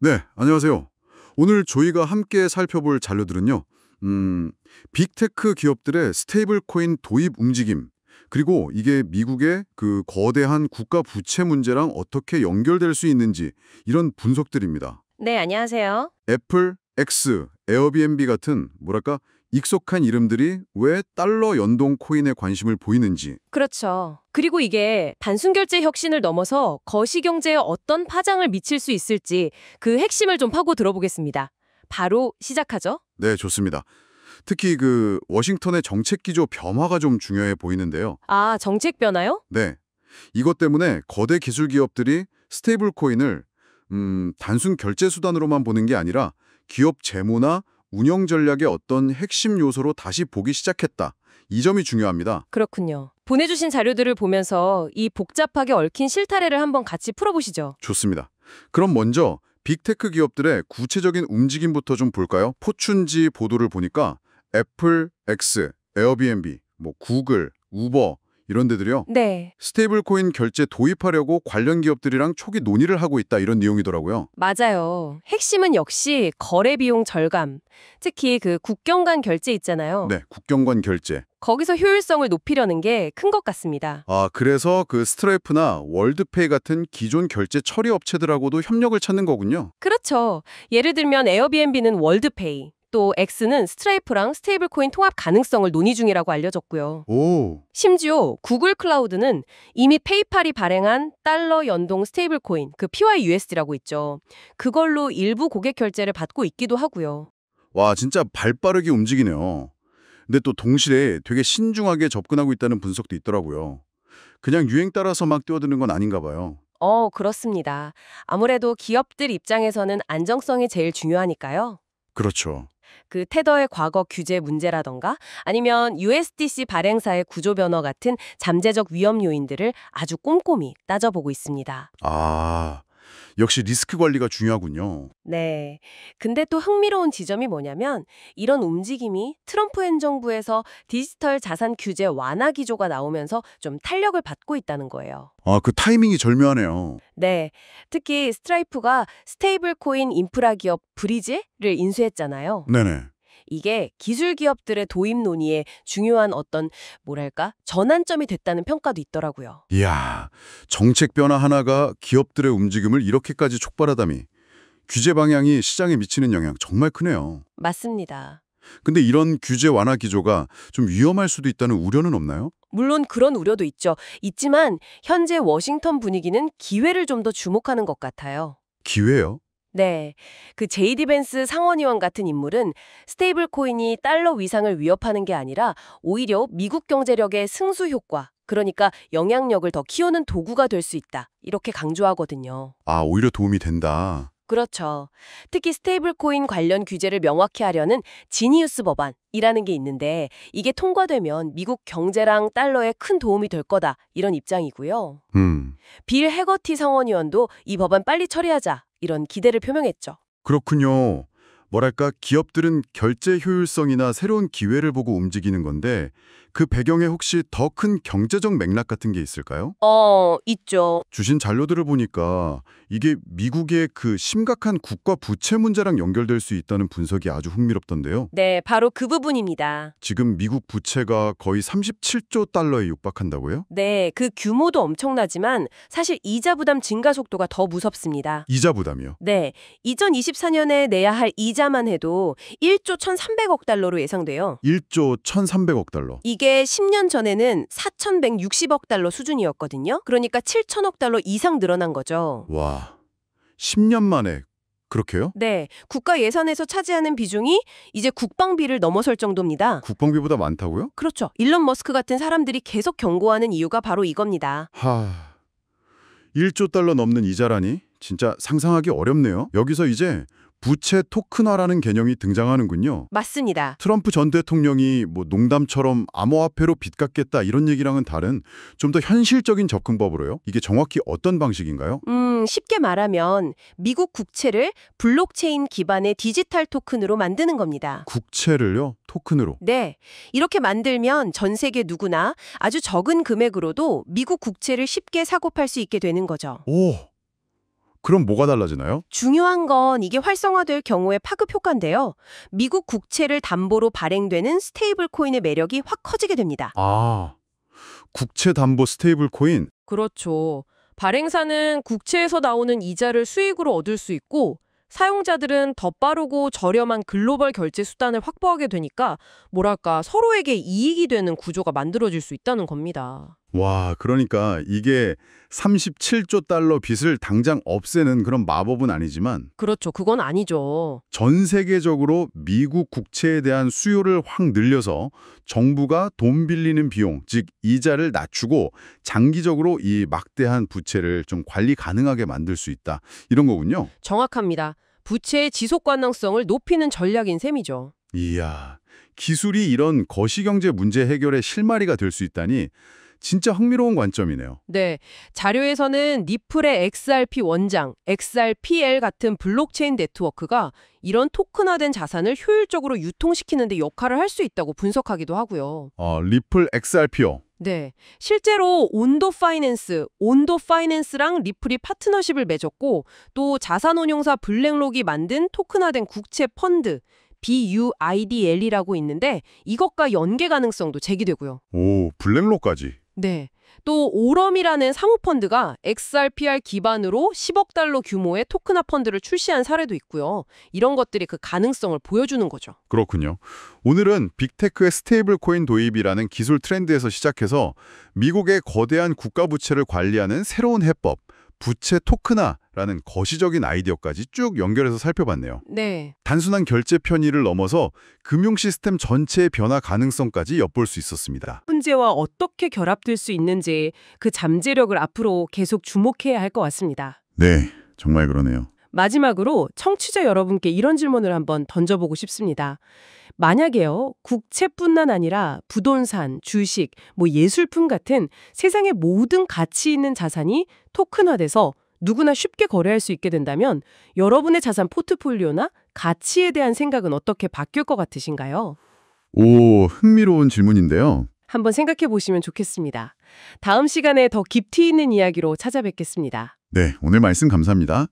네, 안녕하세요. 오늘 저희가 함께 살펴볼 자료들은요. 빅테크 기업들의 스테이블 코인 도입 움직임, 그리고 이게 미국의 그 거대한 국가 부채 문제랑 어떻게 연결될 수 있는지 이런 분석들입니다. 네, 안녕하세요. 애플, X, 에어비앤비 같은 뭐랄까 익숙한 이름들이 왜 달러 연동 코인에 관심을 보이는지. 그렇죠. 그리고 이게 단순 결제 혁신을 넘어서 거시경제에 어떤 파장을 미칠 수 있을지 그 핵심을 좀 파고 들어보겠습니다. 바로 시작하죠. 네, 좋습니다. 특히 그 워싱턴의 정책 기조 변화가 좀 중요해 보이는데요. 아, 정책 변화요? 네. 이것 때문에 거대 기술 기업들이 스테이블 코인을 단순 결제 수단으로만 보는 게 아니라 기업 재무나 운영 전략의 어떤 핵심 요소로 다시 보기 시작했다. 이 점이 중요합니다. 그렇군요. 보내주신 자료들을 보면서 이 복잡하게 얽힌 실타래를 한번 같이 풀어보시죠. 좋습니다. 그럼 먼저 빅테크 기업들의 구체적인 움직임부터 좀 볼까요? 포춘지 보도를 보니까 애플, X, 에어비앤비, 구글, 우버 이런 데들이요. 네, 스테이블 코인 결제 도입하려고 관련 기업들이랑 초기 논의를 하고 있다 이런 내용이더라고요. 맞아요. 핵심은 역시 거래 비용 절감. 특히 그 국경 간 결제 있잖아요. 네, 국경관 결제. 거기서 효율성을 높이려는 게 큰 것 같습니다. 아, 그래서 그 스트라이프나 월드페이 같은 기존 결제 처리 업체들하고도 협력을 찾는 거군요. 그렇죠. 예를 들면 에어비앤비는 월드페이, 또 X는 스트라이프랑 스테이블코인 통합 가능성을 논의 중이라고 알려졌고요. 오, 심지어 구글 클라우드는 이미 페이팔이 발행한 달러 연동 스테이블코인, 그 PYUSD라고 있죠. 그걸로 일부 고객 결제를 받고 있기도 하고요. 와, 진짜 발빠르게 움직이네요. 근데 또 동시에 되게 신중하게 접근하고 있다는 분석도 있더라고요. 그냥 유행 따라서 막 뛰어드는 건 아닌가 봐요. 그렇습니다. 아무래도 기업들 입장에서는 안정성이 제일 중요하니까요. 그렇죠. 그 테더의 과거 규제 문제라던가 아니면 USDC 발행사의 구조 변화 같은 잠재적 위험 요인들을 아주 꼼꼼히 따져보고 있습니다. 아, 역시 리스크 관리가 중요하군요. 네. 근데 또 흥미로운 지점이 뭐냐면 이런 움직임이 트럼프 행정부에서 디지털 자산 규제 완화 기조가 나오면서 좀 탄력을 받고 있다는 거예요. 아, 그 타이밍이 절묘하네요. 네. 특히 스트라이프가 스테이블 코인 인프라 기업 브리지를 인수했잖아요. 네네. 이게 기술 기업들의 도입 논의에 중요한 어떤 뭐랄까 전환점이 됐다는 평가도 있더라고요. 이야, 정책 변화 하나가 기업들의 움직임을 이렇게까지 촉발하다니. 규제 방향이 시장에 미치는 영향 정말 크네요. 맞습니다. 근데 이런 규제 완화 기조가 좀 위험할 수도 있다는 우려는 없나요? 물론 그런 우려도 있죠. 있지만 현재 워싱턴 분위기는 기회를 좀 더 주목하는 것 같아요. 기회요? 네. 그 제이디 벤스 상원의원 같은 인물은 스테이블 코인이 달러 위상을 위협하는 게 아니라 오히려 미국 경제력의 승수 효과, 그러니까 영향력을 더 키우는 도구가 될 수 있다. 이렇게 강조하거든요. 아, 오히려 도움이 된다. 그렇죠. 특히 스테이블 코인 관련 규제를 명확히 하려는 지니우스 법안이라는 게 있는데 이게 통과되면 미국 경제랑 달러에 큰 도움이 될 거다. 이런 입장이고요. 음, 빌 해거티 상원의원도 이 법안 빨리 처리하자. 이런 기대를 표명했죠. 그렇군요. 뭐랄까, 기업들은 결제 효율성이나 새로운 기회를 보고 움직이는 건데 그 배경에 혹시 더 큰 경제적 맥락 같은 게 있을까요? 있죠. 주신 자료들을 보니까 이게 미국의 그 심각한 국가 부채 문제랑 연결될 수 있다는 분석이 아주 흥미롭던데요. 네, 바로 그 부분입니다. 지금 미국 부채가 거의 37조 달러에 육박한다고요? 네, 그 규모도 엄청나지만 사실 이자 부담 증가 속도가 더 무섭습니다. 이자 부담이요. 네, 2024년에 내야 할 이자만 해도 1조 1,300억 달러로 예상돼요. 1조 1,300억 달러. 이게 10년 전에는 4,160억 달러 수준이었거든요. 그러니까 7천억 달러 이상 늘어난 거죠. 와, 10년 만에 그렇게요? 네, 국가 예산에서 차지하는 비중이 이제 국방비를 넘어설 정도입니다. 국방비보다 많다고요? 그렇죠. 일론 머스크 같은 사람들이 계속 경고하는 이유가 바로 이겁니다. 1조 달러 넘는 이자라니 진짜 상상하기 어렵네요. 여기서 이제 부채 토큰화라는 개념이 등장하는군요. 맞습니다. 트럼프 전 대통령이 농담처럼 암호화폐로 빚 갚겠다 이런 얘기랑은 다른 좀 더 현실적인 접근법으로요. 이게 정확히 어떤 방식인가요? 쉽게 말하면 미국 국채를 블록체인 기반의 디지털 토큰으로 만드는 겁니다. 국채를요? 토큰으로. 네, 이렇게 만들면 전 세계 누구나 아주 적은 금액으로도 미국 국채를 쉽게 사고 팔 수 있게 되는 거죠. 오, 그럼 뭐가 달라지나요? 중요한 건 이게 활성화될 경우의 파급 효과인데요. 미국 국채를 담보로 발행되는 스테이블 코인의 매력이 확 커지게 됩니다. 아, 국채 담보 스테이블 코인. 그렇죠. 발행사는 국채에서 나오는 이자를 수익으로 얻을 수 있고 사용자들은 더 빠르고 저렴한 글로벌 결제 수단을 확보하게 되니까 뭐랄까 서로에게 이익이 되는 구조가 만들어질 수 있다는 겁니다. 와, 그러니까 이게 37조 달러 빚을 당장 없애는 그런 마법은 아니지만 그렇죠. 그건 아니죠. 전 세계적으로 미국 국채에 대한 수요를 확 늘려서 정부가 돈 빌리는 비용, 즉 이자를 낮추고 장기적으로 이 막대한 부채를 좀 관리 가능하게 만들 수 있다. 이런 거군요. 정확합니다. 부채의 지속 가능성을 높이는 전략인 셈이죠. 이야, 기술이 이런 거시경제 문제 해결의 실마리가 될 수 있다니 진짜 흥미로운 관점이네요. 네, 자료에서는 니플의 XRP 원장, XRPL 같은 블록체인 네트워크가 이런 토큰화된 자산을 효율적으로 유통시키는 데 역할을 할 수 있다고 분석하기도 하고요. 리플 XRP요. 네, 실제로 온도 파이낸스랑 리플이 파트너십을 맺었고 또 자산운용사 블랙록이 만든 토큰화된 국채 펀드 BUIDL이라고 있는데 이것과 연계 가능성도 제기되고요. 오, 블랙록까지. 네. 또 오럼이라는 사모펀드가 XRPR 기반으로 10억 달러 규모의 토큰화 펀드를 출시한 사례도 있고요. 이런 것들이 그 가능성을 보여주는 거죠. 그렇군요. 오늘은 빅테크의 스테이블 코인 도입이라는 기술 트렌드에서 시작해서 미국의 거대한 국가 부채를 관리하는 새로운 해법, 부채 토큰화라는 거시적인 아이디어까지 쭉 연결해서 살펴봤네요. 네. 단순한 결제 편의를 넘어서 금융 시스템 전체의 변화 가능성까지 엿볼 수 있었습니다. 문제와 어떻게 결합될 수 있는지 그 잠재력을 앞으로 계속 주목해야 할 것 같습니다. 네, 정말 그러네요. 마지막으로 청취자 여러분께 이런 질문을 한번 던져보고 싶습니다. 만약에요, 국채뿐만 아니라 부동산, 주식, 예술품 같은 세상의 모든 가치 있는 자산이 토큰화돼서 누구나 쉽게 거래할 수 있게 된다면 여러분의 자산 포트폴리오나 가치에 대한 생각은 어떻게 바뀔 것 같으신가요? 오, 흥미로운 질문인데요. 한번 생각해 보시면 좋겠습니다. 다음 시간에 더 깊이 있는 이야기로 찾아뵙겠습니다. 네, 오늘 말씀 감사합니다.